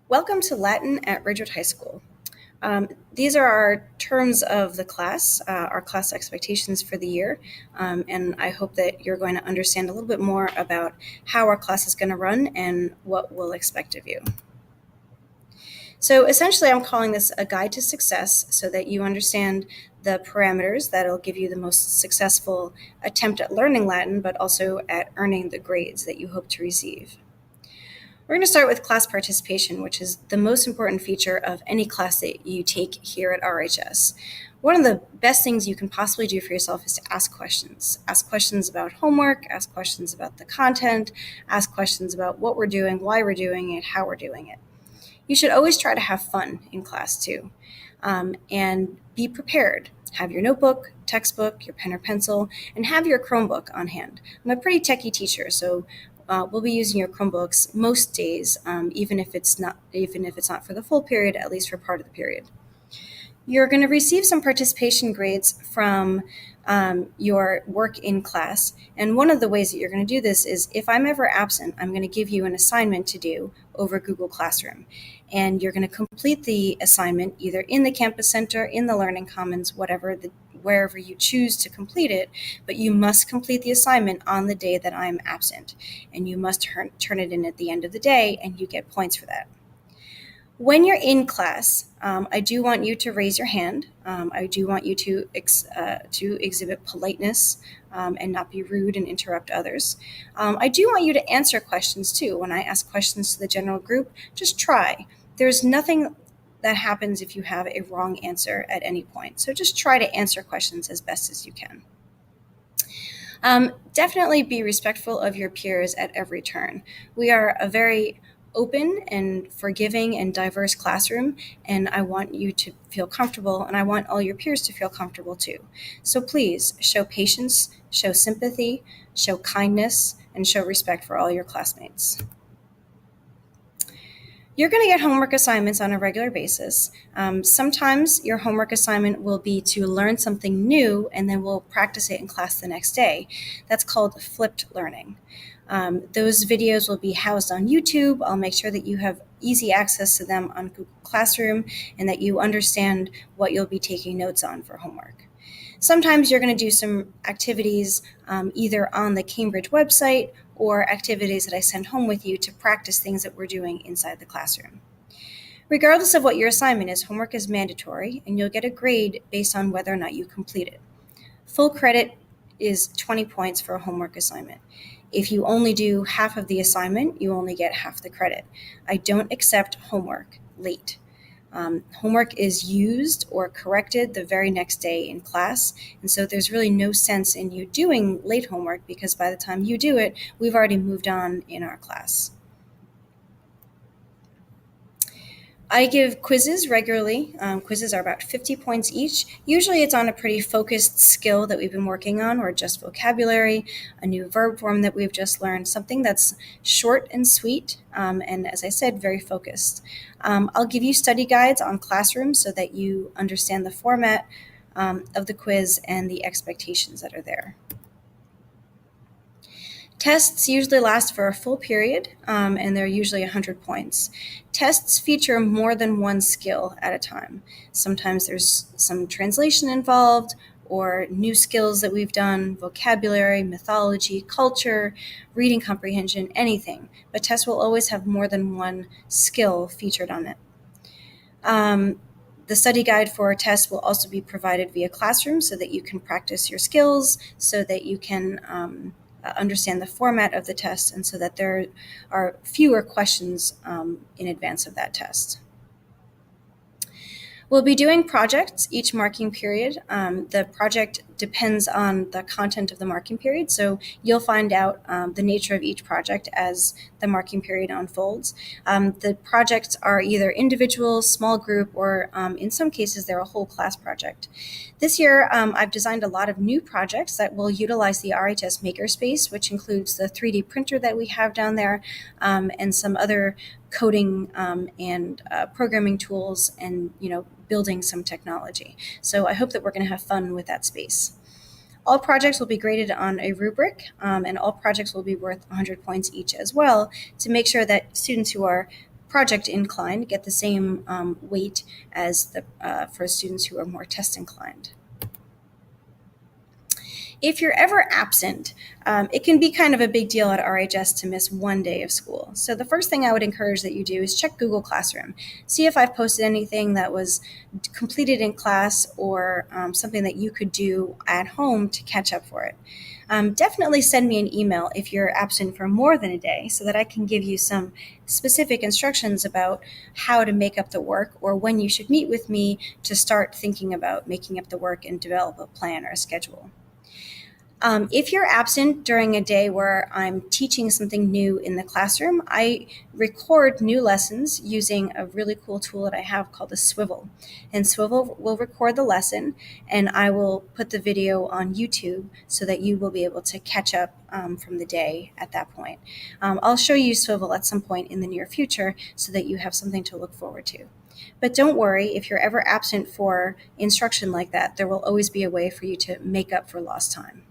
Welcome to Latin at Ridgewood High School. These are our terms of the class, our class expectations for the year, and I hope that you're going to understand a little bit more about how our class is going to run and what we'll expect of you. So essentially, I'm calling this a guide to success so that you understand the parameters that'll give you the most successful attempt at learning Latin, but also at earning the grades that you hope to receive. We're going to start with class participation, which is the most important feature of any class that you take here at RHS. One of the best things you can possibly do for yourself is to ask questions. Ask questions about homework, ask questions about the content, ask questions about what we're doing, why we're doing it, how we're doing it. You should always try to have fun in class too, and be prepared. Have your notebook, textbook, your pen or pencil, and have your Chromebook on hand. I'm a pretty techie teacher, so we'll be using your Chromebooks most days, even if it's not for the full period, at least for part of the period. You're going to receive some participation grades from your work in class. And one of the ways that you're going to do this is if I'm ever absent, I'm going to give you an assignment to do over Google Classroom. And you're going to complete the assignment either in the Campus Center, in the Learning Commons, wherever you choose to complete it, but you must complete the assignment on the day that I'm absent. And you must turn it in at the end of the day, and you get points for that. When you're in class, I do want you to raise your hand. I do want you to exhibit politeness and not be rude and interrupt others. I do want you to answer questions too. When I ask questions to the general group, just try. There's nothing that happens if you have a wrong answer at any point. So just try to answer questions as best as you can. Definitely be respectful of your peers at every turn. We are a very open and forgiving and diverse classroom, and I want you to feel comfortable, and I want all your peers to feel comfortable too. So please show patience, show sympathy, show kindness, and show respect for all your classmates. You're going to get homework assignments on a regular basis. Sometimes your homework assignment will be to learn something new, and then we'll practice it in class the next day. That's called flipped learning. Those videos will be housed on YouTube. I'll make sure that you have easy access to them on Google Classroom and that you understand what you'll be taking notes on for homework. Sometimes you're going to do some activities either on the Cambridge website or activities that I send home with you to practice things that we're doing inside the classroom. Regardless of what your assignment is, homework is mandatory, and you'll get a grade based on whether or not you complete it. Full credit is 20 points for a homework assignment. If you only do half of the assignment, you only get half the credit. I don't accept homework late. Homework is used or corrected the very next day in class, and so there's really no sense in you doing late homework because by the time you do it, we've already moved on in our class. I give quizzes regularly. Quizzes are about 50 points each. Usually it's on a pretty focused skill that we've been working on, or just vocabulary, a new verb form that we've just learned, something that's short and sweet, and as I said, very focused. I'll give you study guides on Classroom so that you understand the format of the quiz and the expectations that are there. Tests usually last for a full period, and they're usually 100 points. Tests feature more than one skill at a time. Sometimes there's some translation involved, or new skills that we've done, vocabulary, mythology, culture, reading comprehension, anything. But tests will always have more than one skill featured on it. The study guide for a test will also be provided via Classroom so that you can practice your skills, so that you can understand the format of the test, and so that there are fewer questions in advance of that test. We'll be doing projects each marking period. The project depends on the content of the marking period, so you'll find out the nature of each project as the marking period unfolds. The projects are either individual, small group, or in some cases they're a whole class project. This year, I've designed a lot of new projects that will utilize the RHS Makerspace, which includes the 3D printer that we have down there, and some other coding and programming tools, and building some technology. So I hope that we're going to have fun with that space. All projects will be graded on a rubric, and all projects will be worth 100 points each as well, to make sure that students who are project inclined get the same weight as for students who are more test inclined. If you're ever absent, it can be kind of a big deal at RHS to miss one day of school. So the first thing I would encourage that you do is check Google Classroom. See if I've posted anything that was completed in class or something that you could do at home to catch up for it. Definitely send me an email if you're absent for more than a day so that I can give you some specific instructions about how to make up the work or when you should meet with me to start thinking about making up the work and develop a plan or a schedule. If you're absent during a day where I'm teaching something new in the classroom, I record new lessons using a really cool tool that I have called a Swivel. And Swivel will record the lesson, and I will put the video on YouTube so that you will be able to catch up from the day at that point. I'll show you Swivel at some point in the near future so that you have something to look forward to. But don't worry, if you're ever absent for instruction like that, there will always be a way for you to make up for lost time.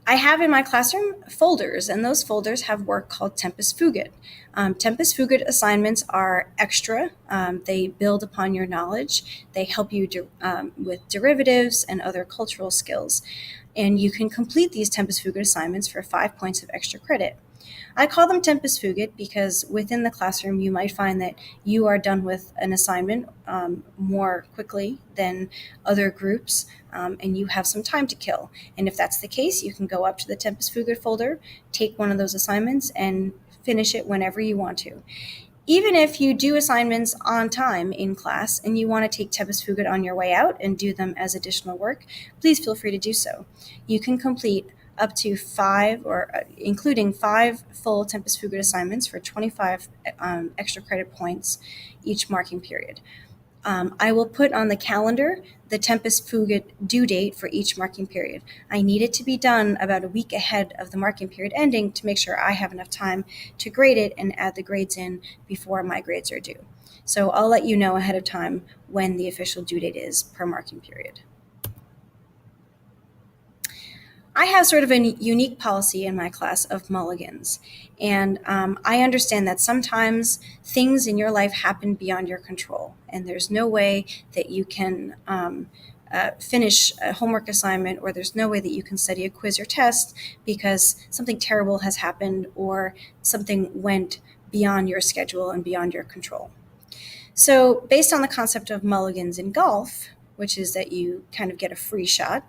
I have in my classroom folders, and those folders have work called Tempus Fugit. Tempus Fugit assignments are extra. They build upon your knowledge. They help you with derivatives and other cultural skills. And you can complete these Tempus Fugit assignments for 5 points of extra credit. I call them Tempus Fugit because within the classroom, you might find that you are done with an assignment more quickly than other groups, and you have some time to kill. And if that's the case, you can go up to the Tempus Fugit folder, take one of those assignments, and finish it whenever you want to. Even if you do assignments on time in class and you want to take Tempus Fugit on your way out and do them as additional work, please feel free to do so. You can complete up to 5 or including 5 full Tempus Fugit assignments for 25 extra credit points each marking period. I will put on the calendar the Tempus Fugit due date for each marking period. I need it to be done about a week ahead of the marking period ending to make sure I have enough time to grade it and add the grades in before my grades are due. So I'll let you know ahead of time when the official due date is per marking period. I have sort of a unique policy in my class of mulligans, and I understand that sometimes things in your life happen beyond your control, and there's no way that you can finish a homework assignment, or there's no way that you can study a quiz or test because something terrible has happened or something went beyond your schedule and beyond your control. So based on the concept of mulligans in golf, which is that you kind of get a free shot,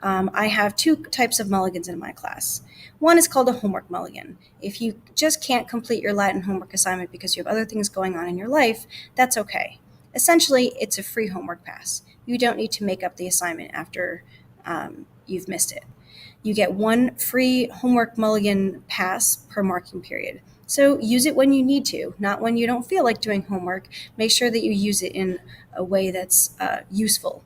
I have 2 types of mulligans in my class. One is called a homework mulligan. If you just can't complete your Latin homework assignment because you have other things going on in your life, that's okay. Essentially, it's a free homework pass. You don't need to make up the assignment after you've missed it. You get 1 free homework mulligan pass per marking period. So use it when you need to, not when you don't feel like doing homework. Make sure that you use it in a way that's useful.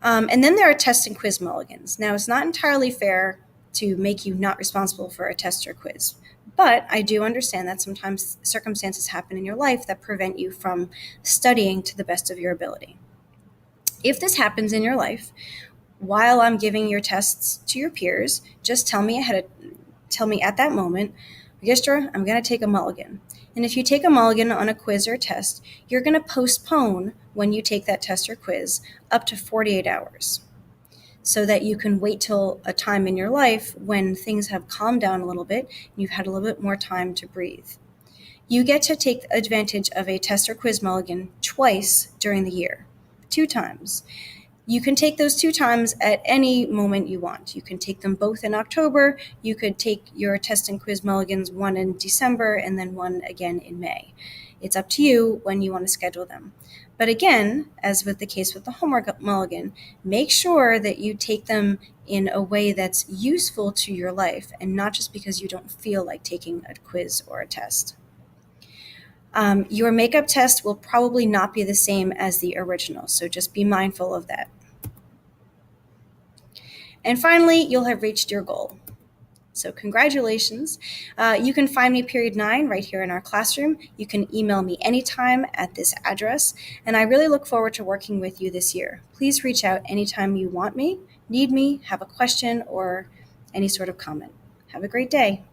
And then there are test and quiz mulligans. Now, it's not entirely fair to make you not responsible for a test or quiz, but I do understand that sometimes circumstances happen in your life that prevent you from studying to the best of your ability. If this happens in your life, while I'm giving your tests to your peers, just tell me at that moment, Magistra, I'm going to take a mulligan. And if you take a mulligan on a quiz or a test, you're going to postpone when you take that test or quiz up to 48 hours so that you can wait till a time in your life when things have calmed down a little bit and you've had a little bit more time to breathe. You get to take advantage of a test or quiz mulligan twice during the year, 2 times. You can take those 2 times at any moment you want. You can take them both in October. You could take your test and quiz mulligans, one in December and then one again in May. It's up to you when you want to schedule them. But again, as with the case with the homework mulligan, make sure that you take them in a way that's useful to your life and not just because you don't feel like taking a quiz or a test. Your makeup test will probably not be the same as the original, so just be mindful of that. And finally, you'll have reached your goal. So congratulations. You can find me period 9 right here in our classroom. You can email me anytime at this address, and I really look forward to working with you this year. Please reach out anytime you want me, need me, have a question, or any sort of comment. Have a great day.